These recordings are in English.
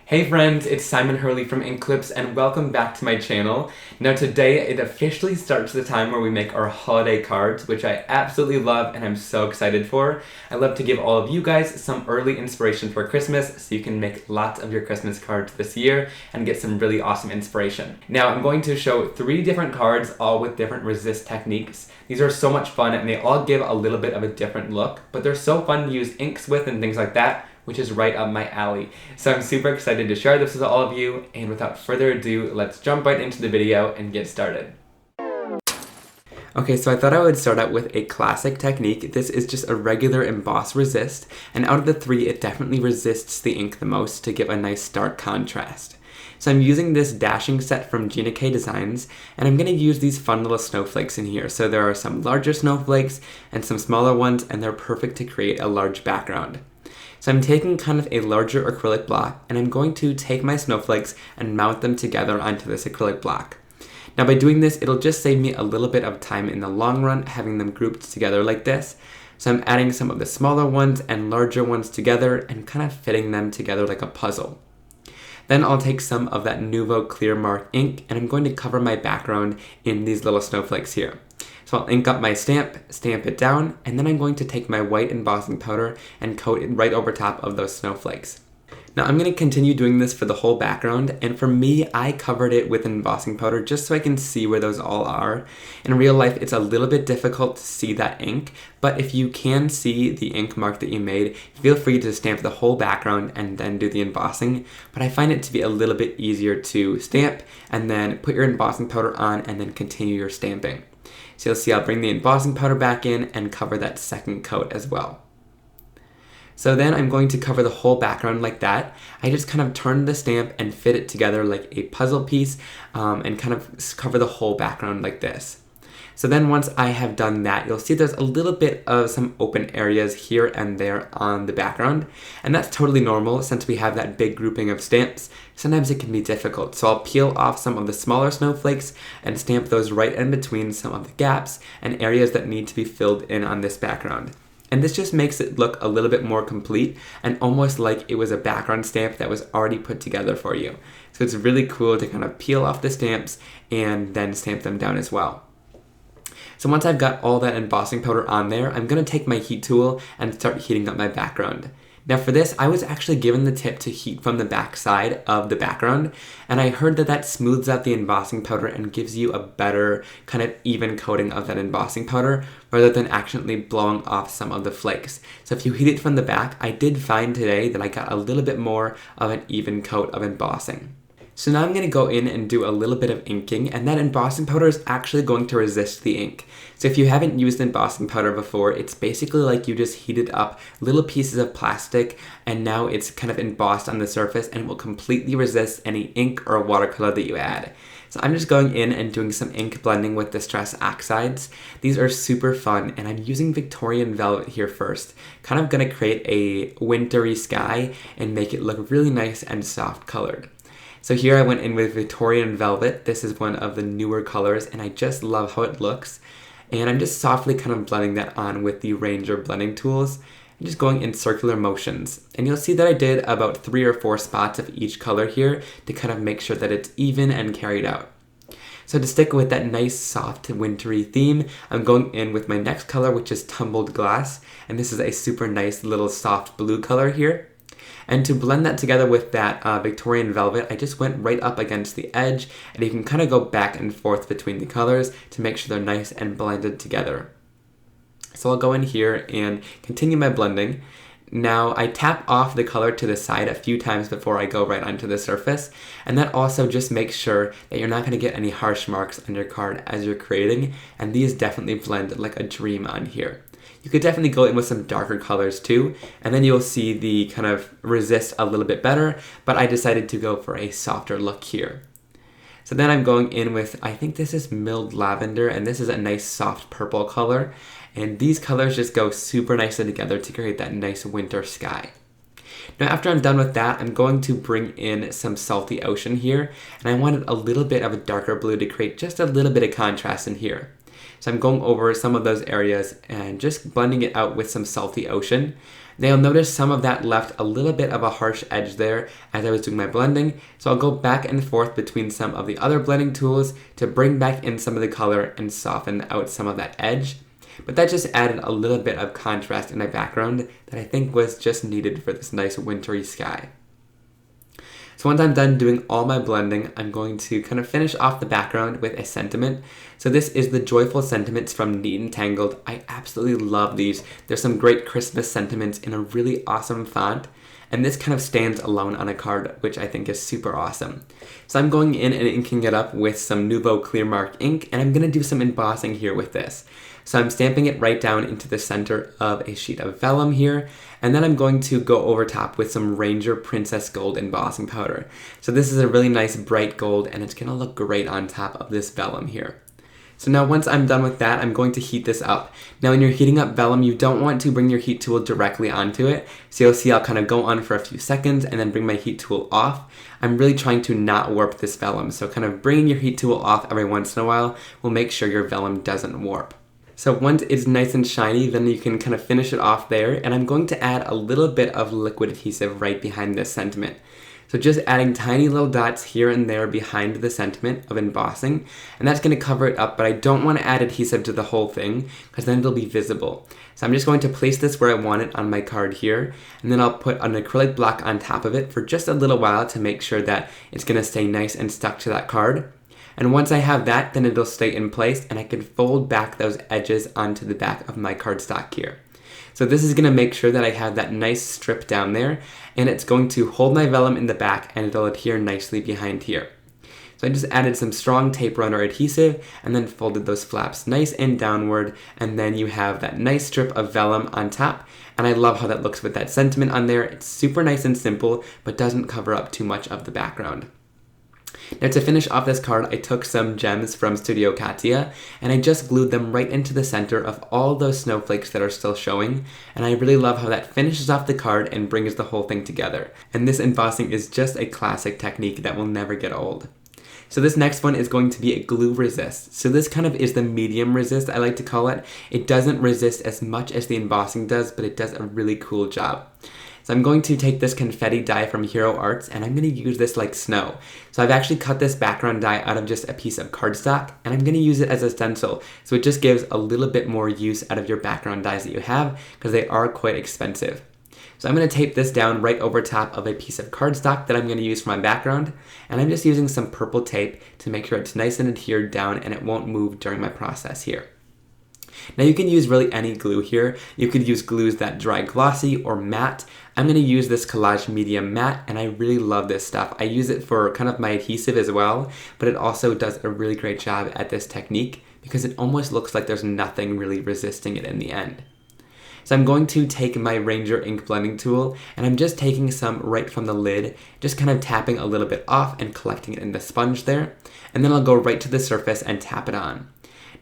Hey friends, it's Simon Hurley from Inklipse and welcome back to my channel. Now today it officially starts the time where we make our holiday cards, which I absolutely love and I'm so excited for. I love to give all of you guys some early inspiration for Christmas so you can make lots of your Christmas cards this year and get some really awesome inspiration. Now I'm going to show 3 different cards, all with different resist techniques. These are so much fun and they all give a little bit of a different look, but they're so fun to use inks with and things like that, which is right up my alley. So I'm super excited to share this with all of you, and without further ado, let's jump right into the video and get started. Okay, so I thought I would start out with a classic technique. This is just a regular emboss resist, and out of the 3, it definitely resists the ink the most to give a nice stark contrast. So I'm using this dashing set from Gina K Designs, and I'm going to use these fun little snowflakes in here. So there are some larger snowflakes and some smaller ones, and they're perfect to create a large background. So I'm taking kind of a larger acrylic block, and I'm going to take my snowflakes and mount them together onto this acrylic block. Now by doing this, it'll just save me a little bit of time in the long run having them grouped together like this. So I'm adding some of the smaller ones and larger ones together and kind of fitting them together like a puzzle. Then I'll take some of that Nuvo clear mark ink and I'm going to cover my background in these little snowflakes here. So I'll ink up my stamp it down, and then I'm going to take my white embossing powder and coat it right over top of those snowflakes. Now I'm going to continue doing this for the whole background, and for me, I covered it with embossing powder just so I can see where those all are. In real life, it's a little bit difficult to see that ink, but if you can see the ink mark that you made, feel free to stamp the whole background and then do the embossing. But I find it to be a little bit easier to stamp and then put your embossing powder on and then continue your stamping. So you'll see I'll bring the embossing powder back in and cover that second coat as well. So then I'm going to cover the whole background like that. I just kind of turn the stamp and fit it together like a puzzle piece and kind of cover the whole background like this. So then once I have done that, you'll see there's a little bit of some open areas here and there on the background. And that's totally normal since we have that big grouping of stamps. Sometimes it can be difficult. So I'll peel off some of the smaller snowflakes and stamp those right in between some of the gaps and areas that need to be filled in on this background. And this just makes it look a little bit more complete and almost like it was a background stamp that was already put together for you. So it's really cool to kind of peel off the stamps and then stamp them down as well. So once I've got all that embossing powder on there, I'm going to take my heat tool and start heating up my background. Now for this, I was actually given the tip to heat from the back side of the background, and I heard that that smooths out the embossing powder and gives you a better kind of even coating of that embossing powder rather than accidentally blowing off some of the flakes. So if you heat it from the back, I did find today that I got a little bit more of an even coat of embossing. So now I'm going to go in and do a little bit of inking, and that embossing powder is actually going to resist the ink. So if you haven't used embossing powder before, it's basically like you just heated up little pieces of plastic and now it's kind of embossed on the surface and will completely resist any ink or watercolor that you add. So I'm just going in and doing some ink blending with Distress Oxides. These are super fun, and I'm using Victorian Velvet here first. Kind of going to create a wintry sky and make it look really nice and soft colored. So here I went in with Victorian Velvet. This is one of the newer colors and I just love how it looks. And I'm just softly kind of blending that on with the Ranger blending tools. I'm just going in circular motions. And you'll see that I did about 3 or 4 spots of each color here to kind of make sure that it's even and carried out. So to stick with that nice soft wintry theme, I'm going in with my next color, which is Tumbled Glass. And this is a super nice little soft blue color here. And to blend that together with that Victorian Velvet, I just went right up against the edge, and you can kind of go back and forth between the colors to make sure they're nice and blended together. So I'll go in here and continue my blending. Now I tap off the color to the side a few times before I go right onto the surface, and that also just makes sure that you're not going to get any harsh marks on your card as you're creating, and these definitely blend like a dream on here. You could definitely go in with some darker colors too, and then you'll see the kind of resist a little bit better, but I decided to go for a softer look here. So then I'm going in with, I think this is Milled Lavender, and this is a nice soft purple color, and these colors just go super nicely together to create that nice winter sky. Now after I'm done with that, I'm going to bring in some Salty Ocean here, and I wanted a little bit of a darker blue to create just a little bit of contrast in here. So I'm going over some of those areas and just blending it out with some Salty Ocean. Now you'll notice some of that left a little bit of a harsh edge there as I was doing my blending, so I'll go back and forth between some of the other blending tools to bring back in some of the color and soften out some of that edge. But that just added a little bit of contrast in my background that I think was just needed for this nice wintry sky. So once I'm done doing all my blending, I'm going to kind of finish off the background with a sentiment. So this is the Joyful Sentiments from Neat and Tangled. I absolutely love these. There's some great Christmas sentiments in a really awesome font. And this kind of stands alone on a card, which I think is super awesome. So I'm going in and inking it up with some Nuvo Clear Mark ink, and I'm going to do some embossing here with this. So I'm stamping it right down into the center of a sheet of vellum here, and then I'm going to go over top with some Ranger Princess Gold embossing powder. So this is a really nice bright gold, and it's going to look great on top of this vellum here. So now once I'm done with that, I'm going to heat this up. Now when you're heating up vellum, you don't want to bring your heat tool directly onto it. So you'll see I'll kind of go on for a few seconds and then bring my heat tool off. I'm really trying to not warp this vellum, so kind of bringing your heat tool off every once in a while will make sure your vellum doesn't warp. So once it's nice and shiny, then you can kind of finish it off there, and I'm going to add a little bit of liquid adhesive right behind this sentiment. So just adding tiny little dots here and there behind the sentiment of embossing, and that's going to cover it up, but I don't want to add adhesive to the whole thing because then it'll be visible. So I'm just going to place this where I want it on my card here, and then I'll put an acrylic block on top of it for just a little while to make sure that it's going to stay nice and stuck to that card. And once I have that, then it'll stay in place and I can fold back those edges onto the back of my cardstock here. So this is going to make sure that I have that nice strip down there, and it's going to hold my vellum in the back and it'll adhere nicely behind here. So I just added some strong tape runner adhesive and then folded those flaps nice and downward, and then you have that nice strip of vellum on top, and I love how that looks with that sentiment on there. It's super nice and simple, but doesn't cover up too much of the background. Now to finish off this card, I took some gems from Studio Katia and I just glued them right into the center of all those snowflakes that are still showing, and I really love how that finishes off the card and brings the whole thing together. And this embossing is just a classic technique that will never get old. So this next one is going to be a glue resist. So this kind of is the medium resist, I like to call it. It doesn't resist as much as the embossing does, but it does a really cool job. So I'm going to take this confetti die from Hero Arts and I'm going to use this like snow. So I've actually cut this background die out of just a piece of cardstock and I'm going to use it as a stencil. So it just gives a little bit more use out of your background dies that you have because they are quite expensive. So I'm going to tape this down right over top of a piece of cardstock that I'm going to use for my background, and I'm just using some purple tape to make sure it's nice and adhered down and it won't move during my process here. Now you can use really any glue here. You could use glues that dry glossy or matte. I'm going to use this Collage medium matte and I really love this stuff. I use it for kind of my adhesive as well, but it also does a really great job at this technique because it almost looks like there's nothing really resisting it in the end. So I'm going to take my Ranger ink blending tool and I'm just taking some right from the lid, just kind of tapping a little bit off and collecting it in the sponge there, and then I'll go right to the surface and tap it on.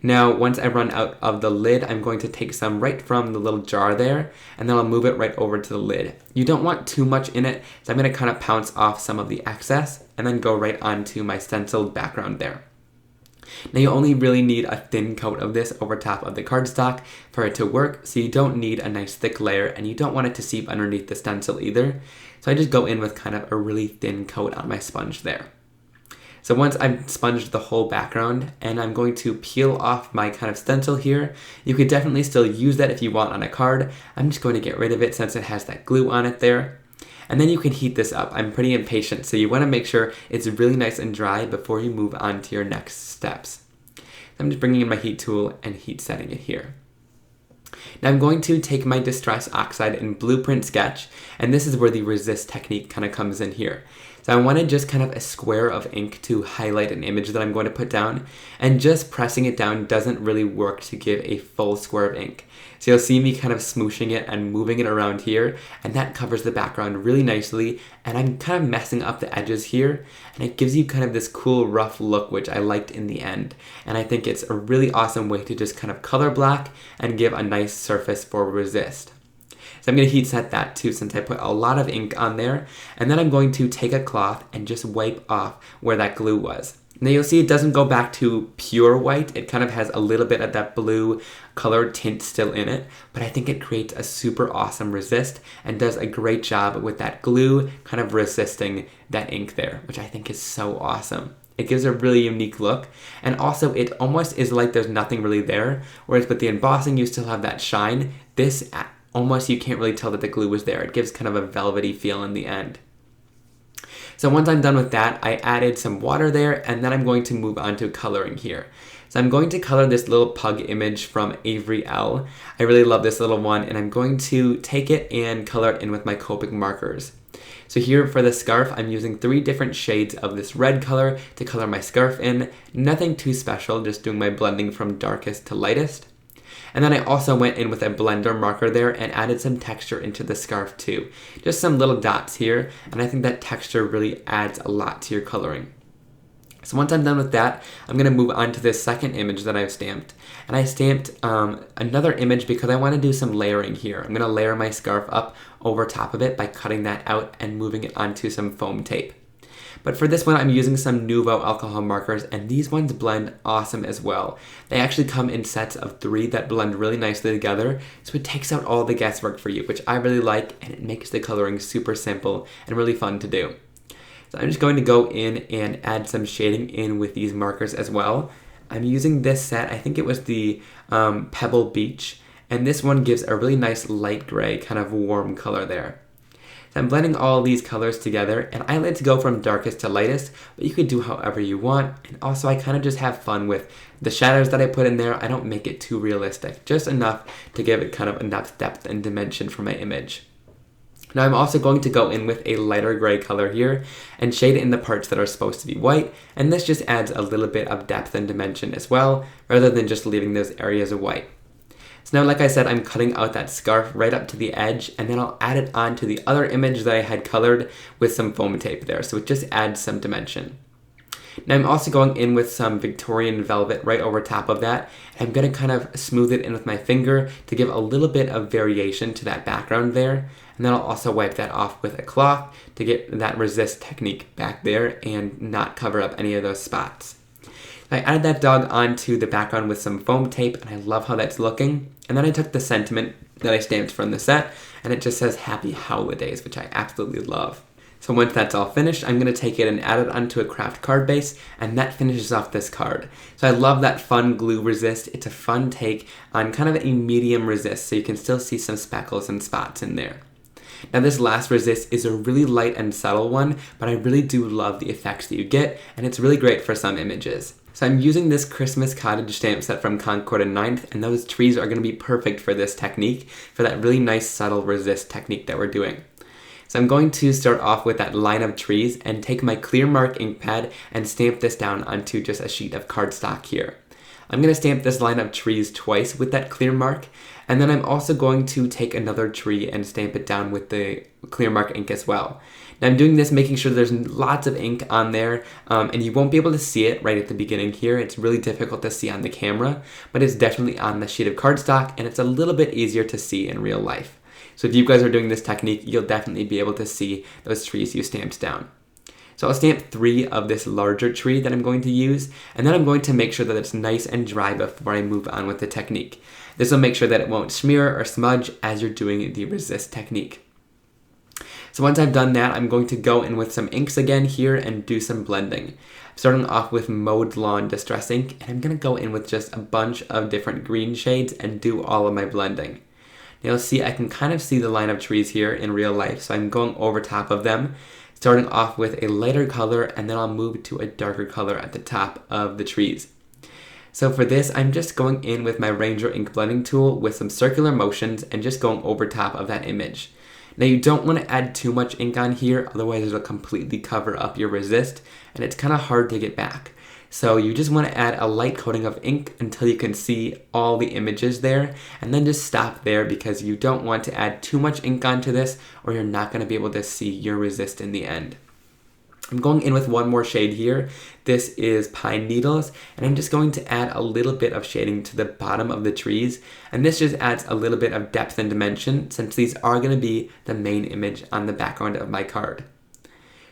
Now, once I run out of the lid, I'm going to take some right from the little jar there, and then I'll move it right over to the lid. You don't want too much in it, so I'm going to kind of pounce off some of the excess, and then go right onto my stenciled background there. Now you only really need a thin coat of this over top of the cardstock for it to work, so you don't need a nice thick layer, and you don't want it to seep underneath the stencil either. So I just go in with kind of a really thin coat on my sponge there. So once I've sponged the whole background and I'm going to peel off my kind of stencil here, you could definitely still use that if you want on a card. I'm just going to get rid of it since it has that glue on it there. And then you can heat this up. I'm pretty impatient, so you want to make sure it's really nice and dry before you move on to your next steps. So I'm just bringing in my heat tool and heat setting it here. Now I'm going to take my Distress Oxide in Blueprint Sketch, and this is where the resist technique kind of comes in here. So I wanted just kind of a square of ink to highlight an image that I'm going to put down, and just pressing it down doesn't really work to give a full square of ink. So you'll see me kind of smooshing it and moving it around here, and that covers the background really nicely, and I'm kind of messing up the edges here, and it gives you kind of this cool rough look, which I liked in the end. And I think it's a really awesome way to just kind of color black and give a nice surface for resist. So I'm going to heat set that too since I put a lot of ink on there, and then I'm going to take a cloth and just wipe off where that glue was. Now you'll see it doesn't go back to pure white. It kind of has a little bit of that blue color tint still in it, but I think it creates a super awesome resist and does a great job with that glue kind of resisting that ink there, which I think is so awesome. It gives a really unique look, and also it almost is like there's nothing really there, whereas with the embossing you still have that shine. This almost you can't really tell that the glue was there. It gives kind of a velvety feel in the end. So once I'm done with that, I added some water there, and then I'm going to move on to coloring here. So I'm going to color this little pug image from Avery, Elle. I really love this little one, and I'm going to take it and color it in with my Copic markers. So here for the scarf, I'm using 3 different shades of this red color to color my scarf in. Nothing too special, just doing my blending from darkest to lightest. And then I also went in with a blender marker there and added some texture into the scarf too. Just some little dots here, and I think that texture really adds a lot to your coloring. So once I'm done with that, I'm going to move on to this second image that I've stamped. And I stamped another image because I want to do some layering here. I'm going to layer my scarf up over top of it by cutting that out and moving it onto some foam tape. But for this one, I'm using some Nuvo alcohol markers, and these ones blend awesome as well. They actually come in sets of 3 that blend really nicely together, so it takes out all the guesswork for you, which I really like, and it makes the coloring super simple and really fun to do. So I'm just going to go in and add some shading in with these markers as well. I'm using this set, I think it was the Pebble Beach, and this one gives a really nice light gray, kind of warm color there. So I'm blending all these colors together, and I like to go from darkest to lightest, but you could do however you want. And also I kind of just have fun with the shadows that I put in there. I don't make it too realistic, just enough to give it kind of enough depth and dimension for my image. Now I'm also going to go in with a lighter gray color here and shade it in the parts that are supposed to be white, and this just adds a little bit of depth and dimension as well, rather than just leaving those areas of white. So now, like I said, I'm cutting out that scarf right up to the edge, and then I'll add it on to the other image that I had colored with some foam tape there, so it just adds some dimension. Now I'm also going in with some Victorian velvet right over top of that, and I'm going to kind of smooth it in with my finger to give a little bit of variation to that background there, and then I'll also wipe that off with a cloth to get that resist technique back there and not cover up any of those spots. I added that dog onto the background with some foam tape, and I love how that's looking. And then I took the sentiment that I stamped from the set, and it just says Happy HOWL-IDAYS, which I absolutely love. So once that's all finished, I'm going to take it and add it onto a craft card base, and that finishes off this card. So I love that fun glue resist. It's a fun take on kind of a medium resist, so you can still see some speckles and spots in there. Now this last resist is a really light and subtle one, but I really do love the effects that you get, and it's really great for some images. So I'm using this Christmas Cottage stamp set from Concord and 9th, and those trees are going to be perfect for this technique, for that really nice subtle resist technique that we're doing. So I'm going to start off with that line of trees and take my clear mark ink pad and stamp this down onto just a sheet of cardstock here. I'm going to stamp this line of trees twice with that clear mark, and then I'm also going to take another tree and stamp it down with the clear mark ink as well. Now I'm doing this making sure there's lots of ink on there, and you won't be able to see it right at the beginning here. It's really difficult to see on the camera, but it's definitely on the sheet of cardstock, and it's a little bit easier to see in real life. So if you guys are doing this technique, you'll definitely be able to see those trees you stamped down. So I'll stamp 3 of this larger tree that I'm going to use, and then I'm going to make sure that it's nice and dry before I move on with the technique. This will make sure that it won't smear or smudge as you're doing the resist technique. So once I've done that, I'm going to go in with some inks again here and do some blending. Starting off with Mowed Lawn Distress ink, and I'm going to go in with just a bunch of different green shades and do all of my blending. Now you'll see I can kind of see the line of trees here in real life, so I'm going over top of them, starting off with a lighter color, and then I'll move to a darker color at the top of the trees. So for this, I'm just going in with my Ranger ink blending tool with some circular motions and just going over top of that image. Now you don't want to add too much ink on here, otherwise it'll completely cover up your resist, and it's kind of hard to get back. So you just want to add a light coating of ink until you can see all the images there, and then just stop there because you don't want to add too much ink onto this or you're not going to be able to see your resist in the end. I'm going in with one more shade here. This is Pine Needles, and I'm just going to add a little bit of shading to the bottom of the trees, and this just adds a little bit of depth and dimension since these are going to be the main image on the background of my card.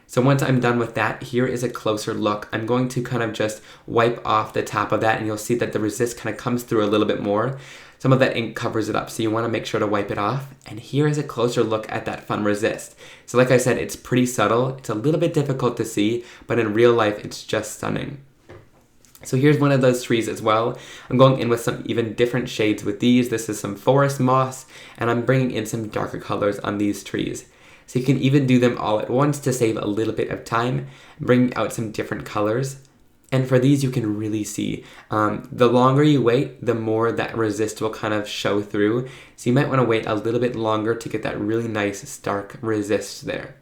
So once I'm done with that, here is a closer look. I'm going to kind of just wipe off the top of that, and you'll see that the resist kind of comes through a little bit more. Some of that ink covers it up, so you want to make sure to wipe it off. And here is a closer look at that fun resist. So like I said, it's pretty subtle. It's a little bit difficult to see, but in real life, it's just stunning. So here's one of those trees as well. I'm going in with some even different shades with these. This is some forest moss, and I'm bringing in some darker colors on these trees. So you can even do them all at once to save a little bit of time, bring out some different colors. And for these, you can really see, the longer you wait, the more that resist will kind of show through. So you might want to wait a little bit longer to get that really nice stark resist there.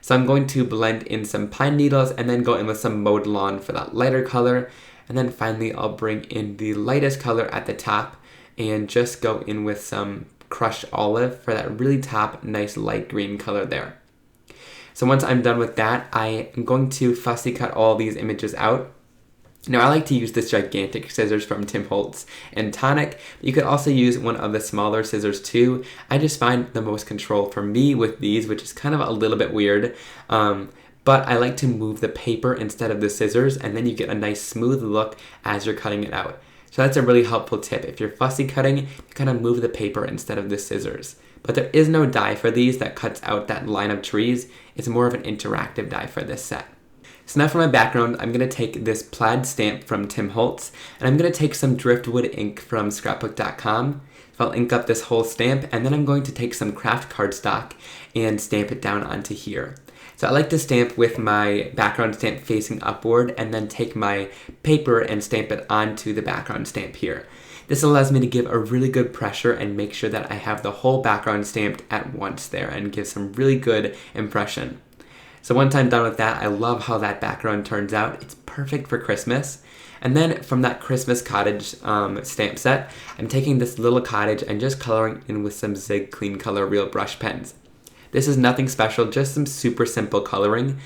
So I'm going to blend in some pine needles and then go in with some mowed lawn for that lighter color. And then finally, I'll bring in the lightest color at the top and just go in with some crushed olive for that really top nice light green color there. So once I'm done with that, I am going to fussy cut all these images out. Now I like to use this gigantic scissors from Tim Holtz and Tonic, but you could also use one of the smaller scissors too. I just find the most control for me with these, which is kind of a little bit weird, but I like to move the paper instead of the scissors, and then you get a nice smooth look as you're cutting it out. So that's a really helpful tip. If you're fussy cutting, you kind of move the paper instead of the scissors. But there is no die for these that cuts out that line of trees. It's more of an interactive die for this set. So now for my background, I'm going to take this plaid stamp from Tim Holtz, and I'm going to take some driftwood ink from scrapbook.com. So I'll ink up this whole stamp, and then I'm going to take some craft cardstock and stamp it down onto here. So I like to stamp with my background stamp facing upward and then take my paper and stamp it onto the background stamp here. This allows me to give a really good pressure and make sure that I have the whole background stamped at once there and give some really good impression. So once I'm done with that, I love how that background turns out. It's perfect for Christmas. And then from that Christmas Cottage stamp set, I'm taking this little cottage and just coloring in with some Zig Clean Color Real brush pens. This is nothing special, just some super simple coloring,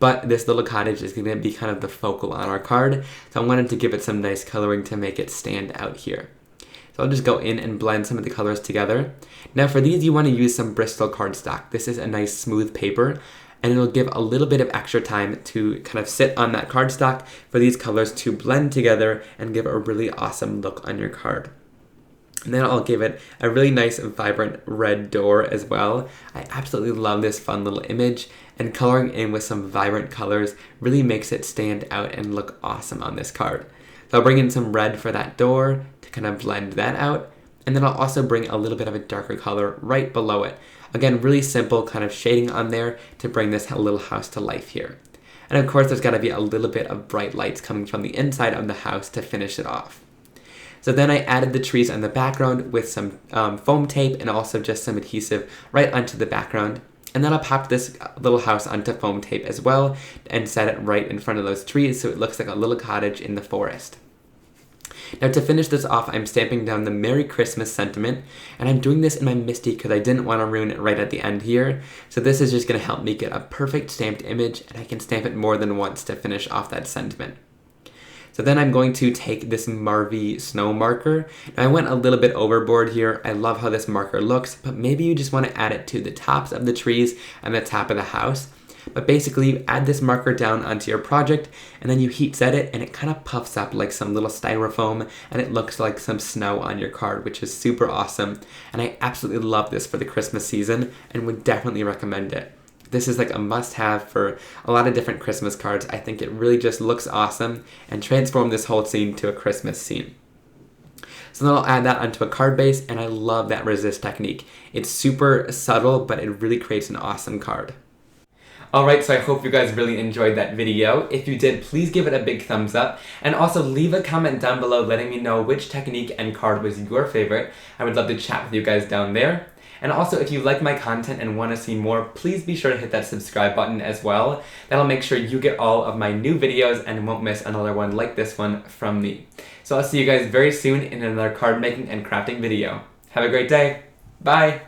but this little cottage is going to be kind of the focal on our card, so I wanted to give it some nice coloring to make it stand out here. So I'll just go in and blend some of the colors together. Now for these, you want to use some Bristol cardstock. This is a nice smooth paper, and it'll give a little bit of extra time to kind of sit on that cardstock for these colors to blend together and give a really awesome look on your card. And then I'll give it a really nice vibrant red door as well. I absolutely love this fun little image, and coloring in with some vibrant colors really makes it stand out and look awesome on this card. So I'll bring in some red for that door to kind of blend that out, and then I'll also bring a little bit of a darker color right below it. Again, really simple kind of shading on there to bring this little house to life here. And of course, there's got to be a little bit of bright lights coming from the inside of the house to finish it off. So then I added the trees on the background with some foam tape and also just some adhesive right onto the background. And then I'll pop this little house onto foam tape as well and set it right in front of those trees so it looks like a little cottage in the forest. Now to finish this off, I'm stamping down the Merry Christmas sentiment, and I'm doing this in my MISTI because I didn't want to ruin it right at the end here. So this is just going to help me get a perfect stamped image, and I can stamp it more than once to finish off that sentiment. So then I'm going to take this Marvy snow marker. Now I went a little bit overboard here. I love how this marker looks, but maybe you just want to add it to the tops of the trees and the top of the house. But basically you add this marker down onto your project and then you heat set it and it kind of puffs up like some little styrofoam and it looks like some snow on your card, which is super awesome. And I absolutely love this for the Christmas season and would definitely recommend it. This is like a must-have for a lot of different Christmas cards. I think it really just looks awesome and transform this whole scene to a Christmas scene. So then I'll add that onto a card base, and I love that resist technique. It's super subtle, but it really creates an awesome card. Alright, so I hope you guys really enjoyed that video. If you did, please give it a big thumbs up, and also leave a comment down below letting me know which technique and card was your favorite. I would love to chat with you guys down there. And also, if you like my content and want to see more, please be sure to hit that subscribe button as well. That'll make sure you get all of my new videos and won't miss another one like this one from me. So I'll see you guys very soon in another card making and crafting video. Have a great day. Bye!